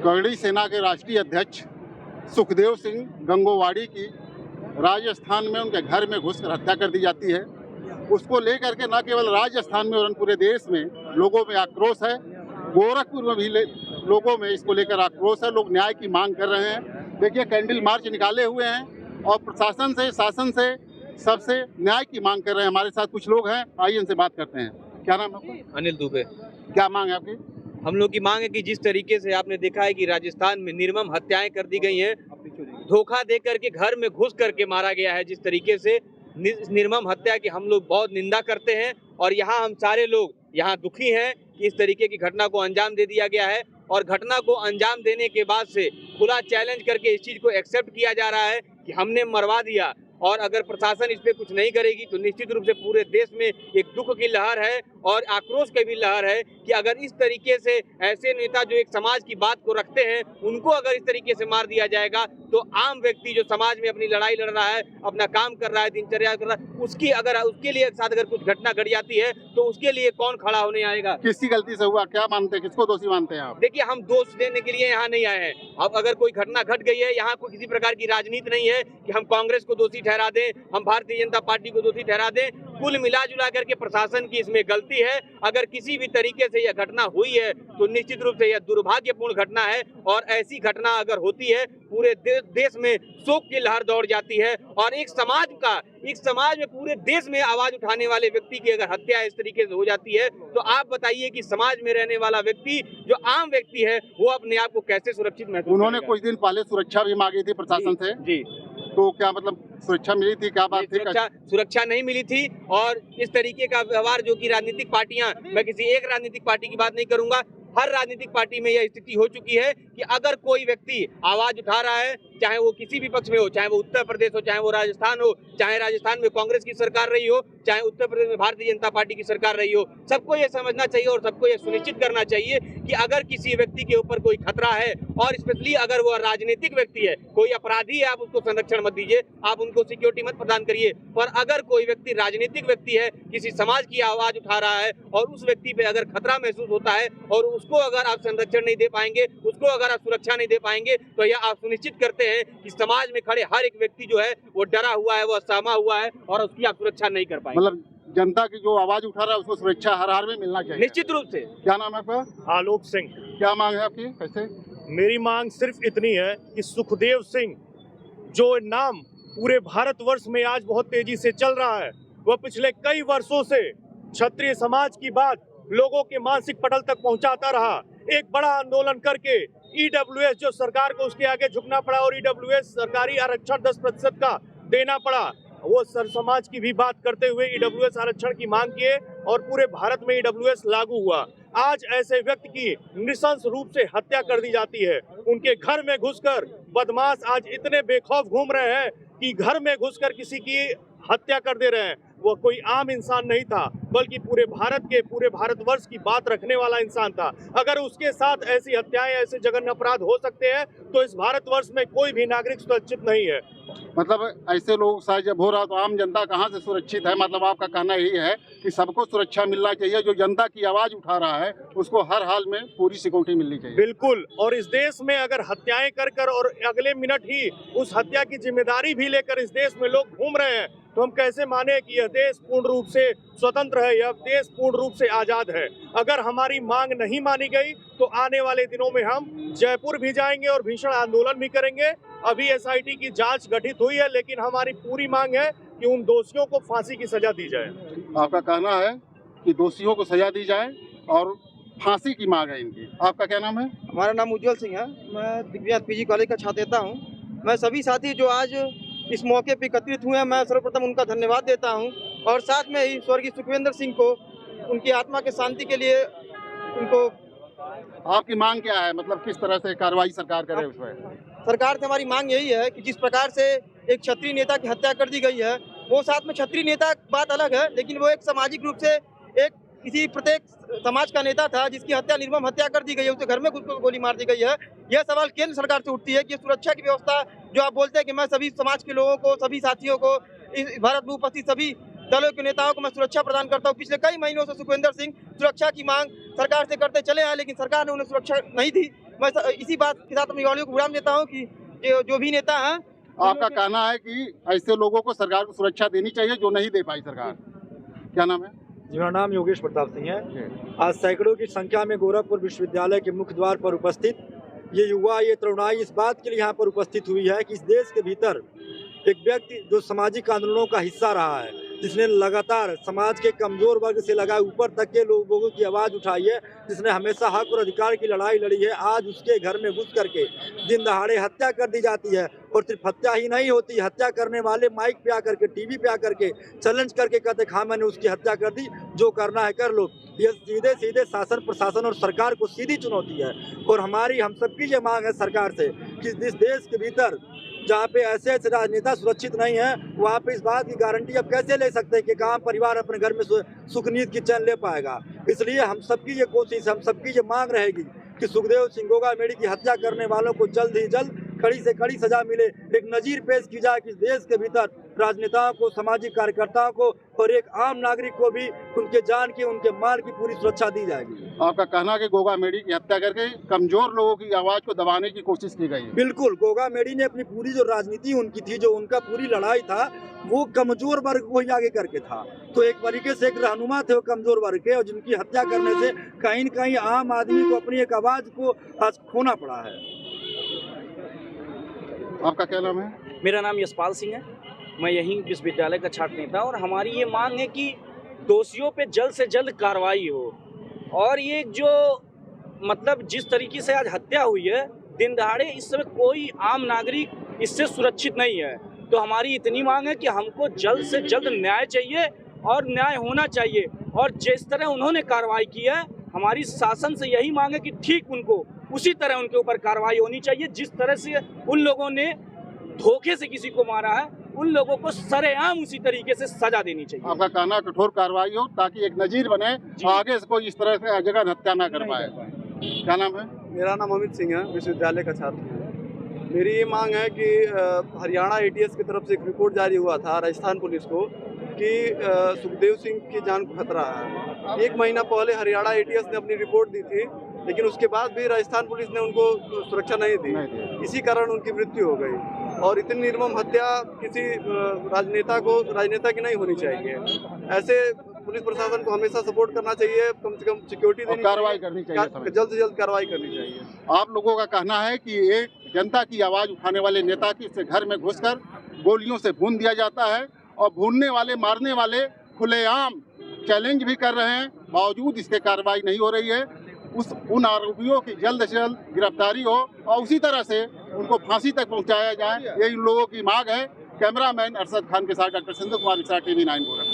गौड़ी सेना के राष्ट्रीय अध्यक्ष सुखदेव सिंह गंगोवाड़ी की राजस्थान में उनके घर में घुसकर हत्या कर दी जाती है। उसको लेकर के न केवल राजस्थान में और पूरे देश में लोगों में आक्रोश है। गोरखपुर में भी लोगों में इसको लेकर आक्रोश है। लोग न्याय की मांग कर रहे हैं। देखिए, कैंडल मार्च निकाले हुए हैं और प्रशासन से, शासन से, सबसे न्याय की मांग कर रहे हैं। हमारे साथ कुछ लोग हैं, आइए इनसे बात करते हैं। क्या नाम है आपका? अनिल दुबे। क्या मांग है आपकी? हम लोग की मांग है कि जिस तरीके से आपने देखा है कि राजस्थान में निर्मम हत्याएं कर दी गई हैं, धोखा दे करके घर में घुस करके मारा गया है, जिस तरीके से निर्मम हत्या की हम लोग बहुत निंदा करते हैं। और यहाँ हम सारे लोग यहाँ दुखी हैं कि इस तरीके की घटना को अंजाम दे दिया गया है। और घटना को अंजाम देने के बाद से खुला चैलेंज करके इस चीज को एक्सेप्ट किया जा रहा है कि हमने मरवा दिया। और अगर प्रशासन इस पे कुछ नहीं करेगी तो निश्चित रूप से पूरे देश में एक दुख की लहर है और आक्रोश की भी लहर है कि अगर इस तरीके से ऐसे नेता जो एक समाज की बात को रखते हैं, उनको अगर इस तरीके से मार दिया जाएगा तो आम व्यक्ति जो समाज में अपनी लड़ाई लड़ रहा है, अपना काम कर रहा है, दिनचर्या कर रहा है, उसके लिए साथ अगर कुछ घटना घट जाती है तो उसके लिए कौन खड़ा होने आएगा? किसकी गलती से हुआ, क्या मानते हैं, किसको दोषी मानते हैं आप? देखिए, हम दोष देने के लिए यहाँ नहीं आए हैं। अब अगर कोई घटना घट गई है, यहाँ कोई किसी प्रकार की राजनीति नहीं है कि हम कांग्रेस को दोषी ठहरा दें, हम भारतीय जनता पार्टी को दोषी ठहरा दें। कुल मिला जुला करके प्रशासन की इसमें गलती है। अगर किसी भी तरीके से यह घटना हुई है तो निश्चित रूप से यह दुर्भाग्यपूर्ण घटना है। और ऐसी घटना अगर होती है, पूरे देश में शोक की लहर दौड़ जाती है। और एक समाज में पूरे देश में आवाज उठाने वाले व्यक्ति की अगर हत्या इस तरीके से हो जाती है तो आप बताइए कि समाज में रहने वाला व्यक्ति, जो आम व्यक्ति है, वो अपने आप को कैसे सुरक्षित महसूस करेगा? उन्होंने कुछ दिन पहले सुरक्षा भी मांगी थी प्रशासन से जी। तो क्या मतलब सुरक्षा मिली थी, क्या बात थी? सुरक्षा नहीं मिली थी। और इस तरीके का व्यवहार जो कि राजनीतिक पार्टियां, मैं किसी एक राजनीतिक पार्टी की बात नहीं करूंगा, हर राजनीतिक पार्टी में यह स्थिति हो चुकी है कि अगर कोई व्यक्ति आवाज उठा रहा है, चाहे वो किसी भी पक्ष में हो, चाहे वो उत्तर प्रदेश हो, चाहे वो राजस्थान हो, चाहे राजस्थान में कांग्रेस की सरकार रही हो, चाहे उत्तर प्रदेश में भारतीय जनता पार्टी की सरकार रही हो, सबको ये समझना चाहिए और सबको ये सुनिश्चित करना चाहिए कि अगर किसी व्यक्ति के ऊपर कोई खतरा है, और स्पेशली अगर वो राजनीतिक व्यक्ति है, कोई अपराधी है, आप उसको संरक्षण मत दीजिए, आप उनको सिक्योरिटी मत प्रदान करिए। पर अगर कोई व्यक्ति राजनीतिक व्यक्ति है, किसी समाज की आवाज उठा रहा है और उस व्यक्ति पे अगर खतरा महसूस होता है और उसको अगर आप संरक्षण नहीं दे पाएंगे, उसको अगर आप सुरक्षा नहीं दे पाएंगे, तो यह आप सुनिश्चित करते हैं कि समाज में खड़े हर एक व्यक्ति जो है वो डरा हुआ है, वो सहमा हुआ है और उसकी आप सुरक्षा नहीं कर पाएंगे। मतलब जनता की जो आवाज उठा रहा है उसको सुरक्षा हर हाल में मिलना चाहिए। निश्चित रूप से। क्या नाम है आपका? आलोक सिंह। क्या मांग है आपकी? कैसे? मेरी मांग सिर्फ इतनी है कि सुखदेव सिंह, जो नाम पूरे भारतवर्ष में आज बहुत तेजी से चल रहा है, वह पिछले कई वर्षों से क्षत्रिय समाज की बात लोगों के मानसिक पटल तक पहुंचाता रहा। एक बड़ा आंदोलन करके ईडब्ल्यूएस, जो सरकार को उसके आगे झुकना पड़ा और ईडब्ल्यूएस सरकारी आरक्षण 10% का देना पड़ा, वो सर समाज की भी बात करते हुए ईडब्ल्यूएस आरक्षण की मांग किए और पूरे भारत में ईडब्ल्यूएस लागू हुआ। आज ऐसे व्यक्ति की नृशंस रूप से हत्या कर दी जाती है। उनके घर में घुसकर बदमाश आज इतने बेखौफ घूम रहे हैं कि घर में घुसकर किसी की हत्या कर दे रहे हैं। वो कोई आम इंसान नहीं था, बल्कि पूरे भारतवर्ष की बात रखने वाला इंसान था। अगर उसके साथ ऐसी हत्याएं, ऐसे जघन्य अपराध हो सकते हैं तो इस भारतवर्ष में कोई भी नागरिक सुरक्षित नहीं है। मतलब ऐसे लोग साथ जब हो रहा तो आम जनता कहाँ से सुरक्षित है? मतलब आपका कहना यही है कि सबको सुरक्षा मिलना चाहिए, जो जनता की आवाज उठा रहा है उसको हर हाल में पूरी सिक्योरिटी मिलनी चाहिए। बिल्कुल। और इस देश में अगर हत्याएं कर और अगले मिनट ही उस हत्या की जिम्मेदारी भी लेकर इस देश में लोग घूम रहे हैं, तो हम कैसे माने कि यह देश पूर्ण रूप से स्वतंत्र है, यह देश पूर्ण रूप से आजाद है? अगर हमारी मांग नहीं मानी गई तो आने वाले दिनों में हम जयपुर भी जाएंगे और भीषण आंदोलन भी करेंगे। अभी एसआईटी की जांच गठित हुई है, लेकिन हमारी पूरी मांग है कि उन दोषियों को फांसी की सजा दी जाए। आपका कहना है कि दोषियों को सजा दी जाए और फांसी की मांग है इनकी। आपका क्या नाम है? हमारा नाम उज्जवल सिंह है। मैं दिव्यांग पीजी कॉलेज का छात्र नेता हूँ। मैं सभी साथी जो आज इस मौके पर एकत्रित हुए हैं, मैं सर्वप्रथम उनका धन्यवाद देता हूँ। और साथ में ही स्वर्गीय सुखविंदर सिंह को उनकी आत्मा के शांति के लिए उनको। आपकी मांग क्या है? मतलब किस तरह से कार्रवाई सरकार करे उस पर? सरकार से हमारी मांग यही है कि जिस प्रकार से एक क्षत्रिय नेता की हत्या कर दी गई है, वो साथ में क्षत्रिय नेता बात अलग है, लेकिन वो एक सामाजिक रूप से एक किसी प्रत्येक समाज का नेता था जिसकी हत्या, निर्मम हत्या कर दी गई है, उसे घर में घुसकर गोली मार दी गई है। यह सवाल केंद्र सरकार से उठती है कि सुरक्षा की व्यवस्था जो आप बोलते हैं कि मैं सभी समाज के लोगों को, सभी साथियों को, इस भारत में उपस्थित सभी दलों के नेताओं को मैं सुरक्षा प्रदान करता हूं। पिछले कई महीनों से सुखविंदर सिंह सुरक्षा की मांग सरकार से करते चले आए, लेकिन सरकार ने उन्हें सुरक्षा नहीं दी। मैं इसी बात के साथ अपनी वालियों को विराम देता हूँ कि जो भी नेता हैं, आपका कहना है कि ऐसे लोगों को सरकार को सुरक्षा देनी चाहिए जो नहीं दे पाई सरकार। क्या नाम है? जी, मेरा नाम योगेश प्रताप सिंह है। आज सैकड़ों की संख्या में गोरखपुर विश्वविद्यालय के मुख्य द्वार पर उपस्थित ये युवा, ये तरुणाई इस बात के लिए यहाँ पर उपस्थित हुई है कि इस देश के भीतर एक व्यक्ति जो सामाजिक आंदोलनों का हिस्सा रहा है, जिसने लगातार समाज के कमजोर वर्ग से लगा ऊपर तक के लोगों की आवाज़ उठाई है, जिसने हमेशा हक और अधिकार की लड़ाई लड़ी है, आज उसके घर में घुस करके दिन दहाड़े हत्या कर दी जाती है। और सिर्फ हत्या ही नहीं होती, हत्या करने वाले माइक पे आकर के, टीवी पे आकर के चैलेंज करके कहते हाँ मैंने उसकी हत्या कर दी, जो करना है कर लो। ये सीधे सीधे शासन, प्रशासन और सरकार को सीधी चुनौती है। और हम सबकी ये मांग है सरकार से कि इस देश के भीतर जहाँ पे ऐसे ऐसे राजनेता सुरक्षित नहीं है, वहाँ पे इस बात की गारंटी अब कैसे ले सकते हैं कि काम परिवार अपने घर में सुख नींद की चैन ले पाएगा। इसलिए हम सबकी ये कोशिश, हम सबकी ये मांग रहेगी कि सुखदेव सिंह गोगामेड़ी की हत्या करने वालों को जल्द ही जल्द कड़ी से कड़ी सजा मिले। एक नजीर पेश की जाए कि इस देश के भीतर राजनेताओं को, सामाजिक कार्यकर्ताओं को और एक आम नागरिक को भी उनके जान की, उनके माल की पूरी सुरक्षा दी जाएगी। आपका कहना है कि गोगामेड़ी की हत्या करके कमजोर लोगों की आवाज को दबाने की कोशिश की गई है? बिल्कुल, गोगामेड़ी ने अपनी पूरी जो राजनीति उनकी थी, जो उनका पूरी लड़ाई था, वो कमजोर वर्ग को ही आगे करके था। तो एक तरीके से एक रहनुमा थे वो कमजोर वर्ग के, और जिनकी हत्या करने से कहीं न कहीं आम आदमी को अपनी एक आवाज को आज खोना पड़ा है। आपका क्या नाम है? मेरा नाम यशपाल सिंह है। मैं यहीं विश्वविद्यालय का छात्र नेता, और हमारी ये मांग है कि दोषियों पे जल्द से जल्द कार्रवाई हो। और ये जो मतलब जिस तरीके से आज हत्या हुई है दिन दहाड़े, इस समय कोई आम नागरिक इससे सुरक्षित नहीं है। तो हमारी इतनी मांग है कि हमको जल्द से जल्द न्याय चाहिए और न्याय होना चाहिए। और जिस तरह उन्होंने कार्रवाई की है, हमारी शासन से यही मांग है कि ठीक उनको उसी तरह उनके ऊपर कार्रवाई होनी चाहिए। जिस तरह से उन लोगों ने धोखे से किसी को मारा है, उन लोगों को सरेआम उसी तरीके से सजा देनी चाहिए। आपका कहना कठोर कार्रवाई हो ताकि एक नजीर बने, आगे से कोई इस तरह से जगह हत्या न कर पाए। क्या नाम है? मेरा नाम अमित सिंह है, विश्वविद्यालय का छात्र हूँ। मेरी ये मांग है कि हरियाणा ATS की तरफ से एक रिपोर्ट जारी हुआ था राजस्थान पुलिस को कि सुखदेव सिंह की जान को खतरा है। 1 महीना पहले हरियाणा ATS ने अपनी रिपोर्ट दी थी, लेकिन उसके बाद भी राजस्थान पुलिस ने उनको सुरक्षा नहीं दी। इसी कारण उनकी मृत्यु हो गई। और इतनी निर्मम हत्या किसी राजनेता की नहीं होनी चाहिए। ऐसे पुलिस प्रशासन को हमेशा सपोर्ट करना चाहिए, कम से कम सिक्योरिटी देनी, कार्रवाई करनी चाहिए, जल्द से जल्द कार्रवाई करनी चाहिए। आप लोगों का कहना है कि एक जनता की आवाज उठाने वाले नेता की से घर में घुसकर गोलियों से भून दिया जाता है, और भूनने वाले, मारने वाले खुलेआम चैलेंज भी कर रहे हैं, बावजूद इसके कार्रवाई नहीं हो रही है। उन आरोपियों की जल्द से जल्द गिरफ्तारी हो और उसी तरह से उनको फांसी तक पहुंचाया जाए, यही उन लोगों की मांग है। कैमरामैन अरशद खान के साथ डॉक्टर सिंधु कुमार मिश्रा, TV9 गोरखपुर।